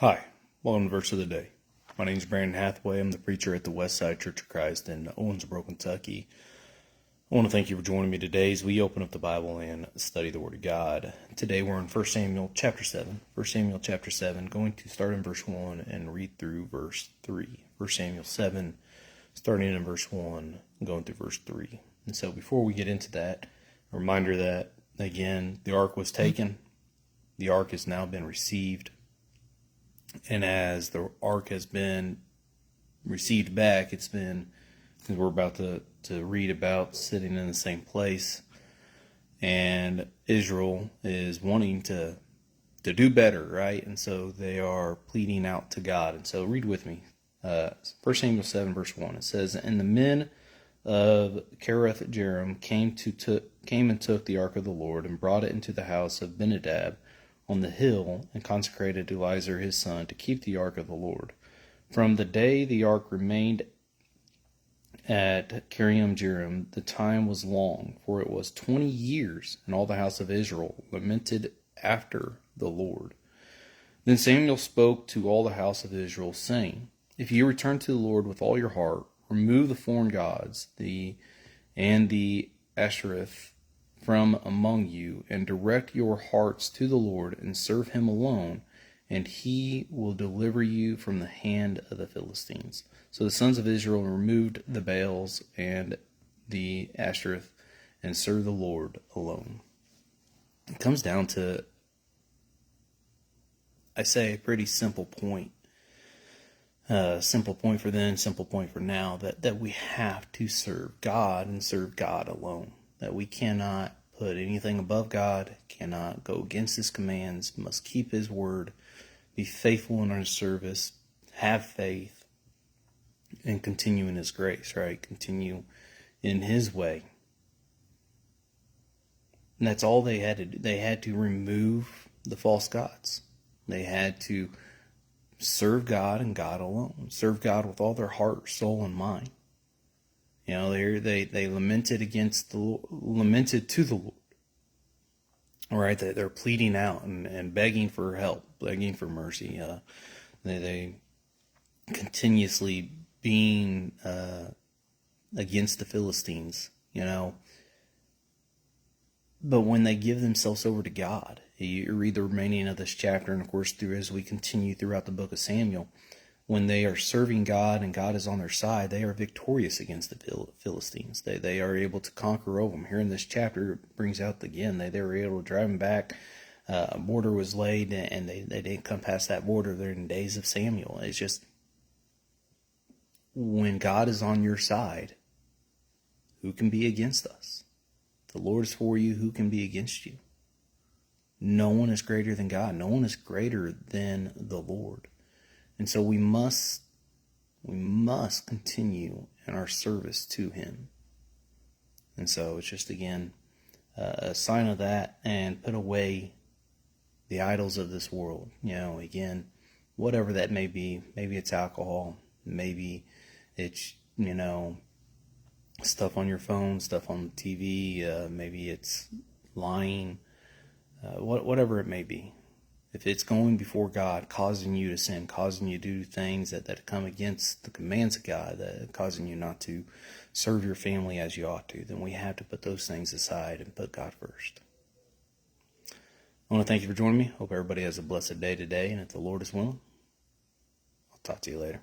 Hi, welcome to Verse of the Day. My name is Brandon Hathaway. I'm the preacher at the Westside Church of Christ in Owensboro, Kentucky. I want to thank you for joining me today as we open up the Bible and study the Word of God. Today we're in 1 Samuel chapter 7. 1 Samuel chapter 7, going to start in verse 1 and read through verse 3. 1 Samuel 7, starting in verse 1, going through verse 3. And so before we get into that, a reminder that, again, the ark was taken. The ark has now been received. And as the ark has been received back, it's been, because we're about to read about sitting in the same place, and Israel is wanting to do better, right? And so they are pleading out to God. And so read with me. 1 Samuel 7, verse 1. It says, "And the men of Kiriath Jearim came and took the ark of the Lord, and brought it into the house of Abinadab on the hill, and consecrated Eleazar his son to keep the ark of the Lord. From the day the ark remained at Kiriath Jearim, the time was long, for it was 20 years, and all the house of Israel lamented after the Lord. Then Samuel spoke to all the house of Israel, saying, If you return to the Lord with all your heart, remove the foreign gods, and the Ashereth from among you, and direct your hearts to the Lord, and serve him alone, and he will deliver you from the hand of the Philistines." So the sons of Israel removed the Baals and the Ashereth, and served the Lord alone. It comes down to, I say, a pretty simple point. Simple point for then, simple point for now, that we have to serve God and serve God alone. That we cannot put anything above God, cannot go against his commands, must keep his word, be faithful in our service, have faith, and continue in his grace, right? Continue in his way. And that's all they had to do. They had to remove the false gods. They had to serve God and God alone. Serve God with all their heart, soul, and mind. You know, they lamented lamented to the Lord. All right, they're pleading out and begging for help, begging for mercy. They continuously being against the Philistines, you know. But when they give themselves over to God, you read the remaining of this chapter, and of course, as we continue throughout the book of Samuel, when they are serving God and God is on their side, they are victorious against the Philistines. They are able to conquer over them. Here in this chapter, it brings out again, they were able to drive them back. A border was laid, and they didn't come past that border. They're in the days of Samuel. It's just, when God is on your side, who can be against us? If the Lord is for you, who can be against you? No one is greater than God. No one is greater than the Lord. And so we must continue in our service to him. And so it's just, again, a sign of that, and put away the idols of this world. You know, again, whatever that may be. Maybe it's alcohol. Maybe it's, you know, stuff on your phone, stuff on the TV. Maybe it's lying. Whatever it may be. If it's going before God, causing you to sin, causing you to do things that come against the commands of God, causing you not to serve your family as you ought to, then we have to put those things aside and put God first. I want to thank you for joining me. Hope everybody has a blessed day today, and if the Lord is willing, I'll talk to you later.